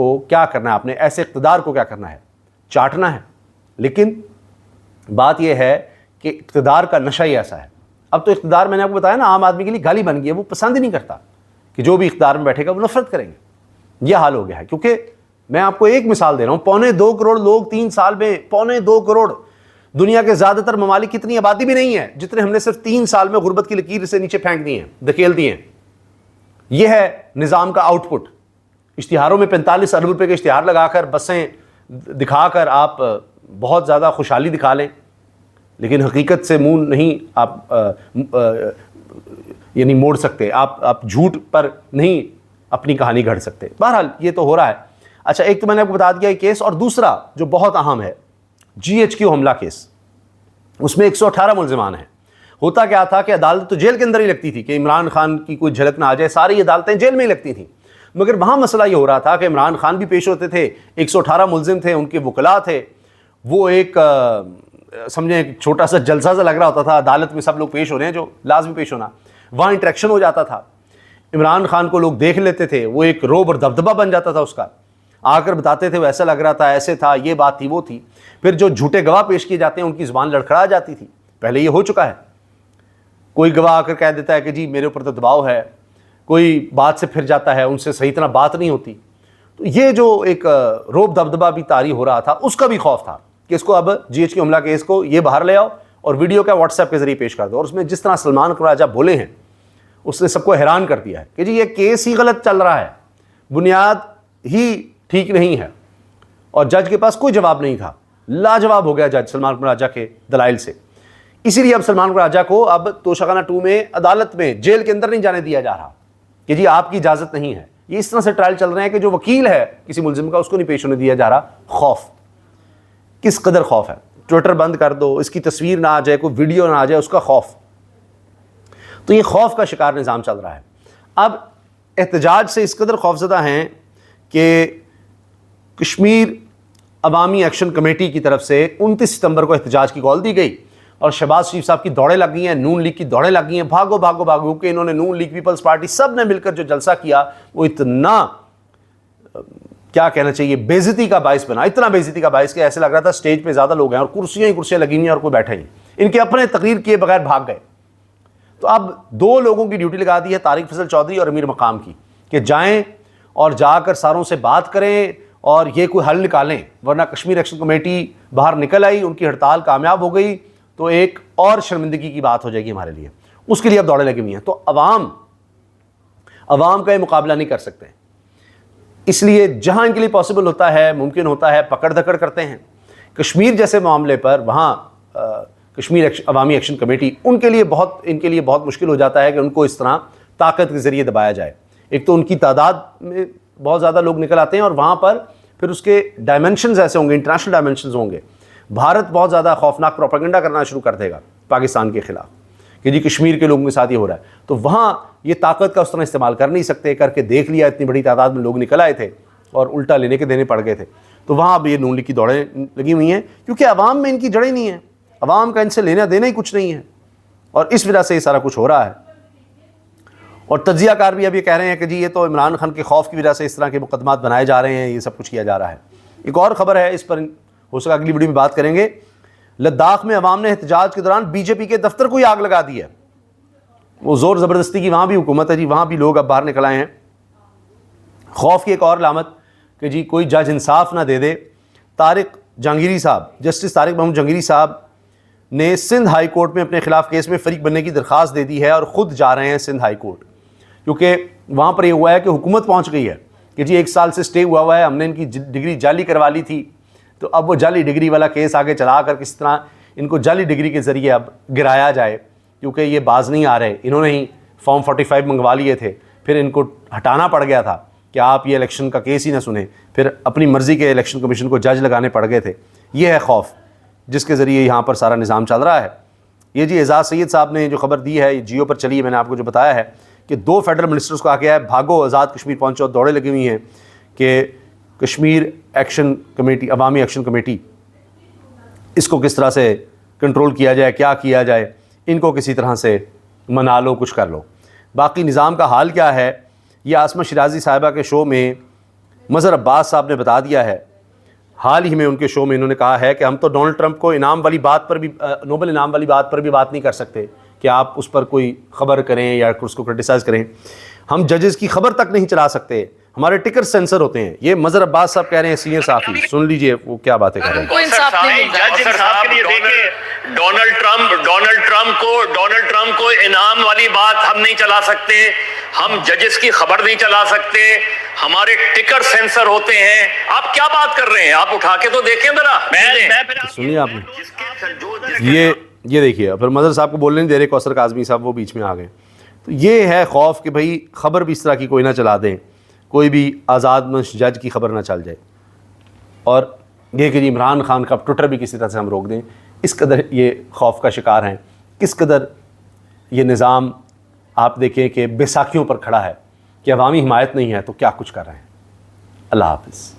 کو کیا کرنا ہے، آپ نے ایسے اقتدار کو کیا کرنا ہے، چاٹنا ہے۔ لیکن بات یہ ہے کہ اقتدار کا نشہ ہی ایسا ہے۔ اب تو اقتدار میں نے آپ کو بتایا نا عام آدمی کے لیے گالی بن گئی ہے، وہ پسند ہی نہیں کرتا کہ جو بھی اقتدار میں بیٹھے گا وہ نفرت کریں گے، یہ حال ہو گیا ہے۔ کیونکہ میں آپ کو ایک مثال دے رہا ہوں، 2.25 کروڑ لوگ 3 سال میں، 2.25 کروڑ، دنیا کے زیادہ تر ممالک کی اتنی آبادی بھی نہیں ہے جتنے ہم نے صرف 3 سال میں غربت کی لکیر سے نیچے پھینک دی ہیں، دھکیل دی ہیں۔ یہ ہے نظام کا آؤٹ پٹ۔ اشتہاروں میں 45 ارب روپے کے اشتہار لگا کر، بسیں دکھا کر آپ بہت زیادہ خوشحالی دکھا لیں، لیکن حقیقت سے منہ نہیں آپ یعنی موڑ سکتے، آپ جھوٹ پر نہیں اپنی کہانی گھڑ سکتے۔ بہرحال یہ تو ہو رہا ہے۔ اچھا، ایک تو میں نے آپ کو بتا دیا یہ کیس، اور دوسرا جو بہت اہم ہے GHQ حملہ کیس، اس میں 118 ملزمان ہیں۔ ہوتا کیا تھا کہ عدالت تو جیل کے اندر ہی لگتی تھی کہ عمران خان کی کوئی جھلک نہ آ جائے، ساری عدالتیں جیل میں ہی لگتی تھیں، مگر وہاں مسئلہ یہ ہو رہا تھا کہ عمران خان بھی پیش ہوتے تھے، 118 ملزم تھے، ان کے وکلاء تھے، وہ ایک سمجھیں ایک چھوٹا سا جلسہ سا لگ رہا ہوتا تھا، عدالت میں سب لوگ پیش ہو رہے ہیں جو لازمی پیش ہونا، وہاں انٹریکشن ہو جاتا تھا، عمران خان کو لوگ دیکھ لیتے تھے، وہ ایک روب اور دبدبہ بن جاتا تھا اس کا، آ کر بتاتے تھے وہ ایسا لگ رہا تھا، ایسے تھا، یہ بات تھی، وہ تھی۔ پھر جو جھوٹے گواہ پیش کیے جاتے ہیں ان کی زبان لڑکھڑا جاتی تھی، پہلے یہ ہو چکا ہے، کوئی گواہ آ کر کہہ دیتا ہے کہ جی میرے اوپر تو دباؤ ہے، کوئی بات سے پھر جاتا ہے، ان سے صحیح طرح بات نہیں ہوتی۔ تو یہ جو ایک روب دبدبہ بھی طاری ہو رہا تھا، اس کا بھی خوف تھا کہ اس کو اب GHQ حملہ کیس کو یہ باہر لے آؤ اور ویڈیو کا واٹس ایپ کے ذریعے پیش کر دو، اور اس میں جس طرح سلمان راجہ بولے ہیں اس نے سب کو حیران کر دیا ہے کہ جی یہ کیس ہی غلط چل رہا ہے، بنیاد ہی ٹھیک نہیں ہے، اور جج کے پاس کوئی جواب نہیں تھا، لاجواب ہو گیا جج سلمان راجہ کے دلائل سے۔ اسی لیے اب سلمان راجہ کو اب توشہ 2 میں عدالت میں جیل کے اندر نہیں جانے دیا جا رہا کہ جی آپ کی اجازت نہیں ہے۔ یہ اس طرح سے ٹرائل چل رہے ہیں کہ جو وکیل ہے کسی ملزم کا اس کو نہیں پیش ہونے دیا جا رہا۔ خوف، کس قدر خوف ہے، ٹویٹر بند کر دو، اس کی تصویر نہ آ جائے، کوئی ویڈیو نہ آ جائے، اس کا خوف۔ تو یہ خوف کا شکار نظام چل رہا ہے۔ اب احتجاج سے اس قدر خوفزدہ ہیں کہ کشمیر عوامی ایکشن کمیٹی کی طرف سے 29 ستمبر کو احتجاج کی کال دی گئی، اور شہباز شریف صاحب کی دوڑیں لگ گئی ہیں، نون لیگ کی دوڑیں لگ گئی ہیں، بھاگو بھاگو بھاگو، کہ انہوں نے نون لیگ، پیپلز پارٹی سب نے مل کر جو جلسہ کیا وہ اتنا کیا کہنا چاہیے بے عزتی کا باعث بنا، اتنا بے عزتی کا باعث کہ ایسے لگ رہا تھا اسٹیج پہ زیادہ لوگ ہیں اور کرسیاں ہی کرسیاں لگی ہوئی ہیں اور کوئی بیٹھے ہی، ان کے اپنے تقریر کیے بغیر بھاگ گئے۔ تو اب 2 لوگوں کی ڈیوٹی لگا دی ہے، طارق فضل چودھری اور امیر مقام کی، کہ جائیں اور جا کر ساروں سے بات کریں اور یہ کوئی حل نکالیں، ورنہ کشمیر ایکشن کمیٹی باہر نکل آئی، ان کی ہڑتال کامیاب ہو گئی تو ایک اور شرمندگی کی بات ہو جائے گی ہمارے لیے، اس کے لیے اب دوڑیں لگی ہوئی ہیں۔ تو عوام کا یہ مقابلہ نہیں کر سکتے، اس لیے جہاں ان کے لیے پاسبل ہوتا ہے، ممکن ہوتا ہے، پکڑ دھکڑ کرتے ہیں۔ کشمیر جیسے معاملے پر وہاں کشمیر عوامی ایکشن کمیٹی ان کے لیے بہت مشکل ہو جاتا ہے کہ ان کو اس طرح طاقت کے ذریعے دبایا جائے۔ ایک تو ان کی تعداد میں بہت زیادہ لوگ نکل آتے ہیں، اور وہاں پر پھر اس کے ڈائمنشنز ایسے ہوں گے، انٹرنیشنل ڈائمنشنز ہوں گے۔ بھارت بہت زیادہ خوفناک پروپیگنڈا کرنا شروع کر دے گا پاکستان کے خلاف کہ جی کشمیر کے لوگوں کے ساتھ یہ ہو رہا ہے، تو وہاں یہ طاقت کا اس طرح استعمال کر نہیں سکتے، کر کے دیکھ لیا، اتنی بڑی تعداد میں لوگ نکل آئے تھے اور الٹا لینے کے دینے پڑ گئے تھے۔ تو وہاں اب یہ نون لیگ کی دوڑیں لگی ہوئی ہیں، کیونکہ عوام میں ان کی جڑیں نہیں ہیں، عوام کا ان سے لینا دینا ہی کچھ نہیں ہے، اور اس وجہ سے یہ سارا کچھ ہو رہا ہے۔ اور تجزیہ کار بھی اب یہ کہہ رہے ہیں کہ جی یہ تو عمران خان کے خوف کی وجہ سے اس طرح کے مقدمات بنائے جا رہے ہیں، یہ سب کچھ کیا جا رہا ہے۔ ایک اور خبر ہے، اس پر ہو سکا اگلی ویڈیو میں بات کریں گے۔ لداخ میں عوام نے احتجاج کے دوران BJP کے دفتر کو ہی آگ لگا دی ہے، وہ زور زبردستی کی وہاں بھی حکومت ہے جی، وہاں بھی لوگ اب باہر نکل آئے ہیں۔ خوف کی ایک اور علامت کہ جی کوئی جج انصاف نہ دے دے۔ طارق جہانگیری صاحب، جسٹس طارق محمود جہانگیری صاحب نے سندھ ہائی کورٹ میں اپنے خلاف کیس میں فریق بننے کی درخواست دے دی ہے، اور خود جا رہے ہیں سندھ ہائی کورٹ، کیونکہ وہاں پر یہ ہوا ہے کہ حکومت پہنچ گئی ہے کہ جی 1 سال سے اسٹے ہوا ہے، ہم نے ان کی ڈگری جعلی کروا لی تھی، تو اب وہ جعلی ڈگری والا کیس آگے چلا کر کس طرح ان کو جعلی ڈگری کے ذریعے اب گرایا جائے، کیونکہ یہ باز نہیں آ رہے، انہوں نے ہی فارم 45 منگوا لیے تھے، پھر ان کو ہٹانا پڑ گیا تھا کہ آپ یہ الیکشن کا کیس ہی نہ سنیں، پھر اپنی مرضی کے الیکشن کمیشن کو جج لگانے پڑ گئے تھے۔ یہ ہے خوف جس کے ذریعے یہاں پر سارا نظام چل رہا ہے۔ یہ جی اعزاز سید صاحب نے جو خبر دی ہے، یہ جیو پر چلی ہے، میں نے آپ کو جو بتایا ہے کہ 2 فیڈرل منسٹرز کو آ گیا ہے، بھاگو آزاد کشمیر پہنچو، دوڑیں لگی ہوئی ہیں کہ کشمیر ایکشن کمیٹی، عوامی ایکشن کمیٹی، اس کو کس طرح سے کنٹرول کیا جائے، کیا کیا جائے، ان کو کسی طرح سے منا لو، کچھ کر لو۔ باقی نظام کا حال کیا ہے، یہ عاصمہ شیرازی صاحبہ کے شو میں مظہر عباس صاحب نے بتا دیا ہے، حال ہی میں ان کے شو میں انہوں نے کہا ہے کہ ہم تو ڈونلڈ ٹرمپ کو انعام والی بات پر بھی، نوبل انعام والی بات پر بھی بات نہیں کر سکتے کہ آپ اس پر کوئی خبر کریں یا اس کو کرٹیسائز کریں، ہم ججز کی خبر تک نہیں چلا سکتے، ہمارے ٹکر سینسر ہوتے ہیں۔ یہ مظہر عباس صاحب کہہ رہے ہیں، سینئر صحافی، سن لیجئے وہ کیا باتیں کر رہے ہیں۔ کوئی انصاف نہیں ملتا۔ ڈونلڈ ٹرمپ کو انعام والی بات ہم نہیں چلا سکتے، ہم ججز کی خبر نہیں چلا سکتے، ہمارے ٹکر سینسر ہوتے ہیں۔ آپ کیا بات کر رہے ہیں؟ آپ اٹھا کے تو دیکھیں ذرا۔ سنیے آپ نے، یہ دیکھیے، پھر مظہر صاحب کو بولنے نہیں دے رہے، کوثر کاظمی صاحب وہ بیچ میں آ گئے۔ تو یہ ہے خوف کہ بھائی خبر بھی اس طرح کی کوئی نہ چلا دیں، کوئی بھی آزاد منش جج کی خبر نہ چل جائے، اور یہ کہ عمران خان کا ٹویٹر بھی کسی طرح سے ہم روک دیں۔ اس قدر یہ خوف کا شکار ہیں، کس قدر یہ نظام آپ دیکھیں کہ بیساکھیوں پر کھڑا ہے، کہ عوامی حمایت نہیں ہے تو کیا کچھ کر رہے ہیں۔ اللہ حافظ۔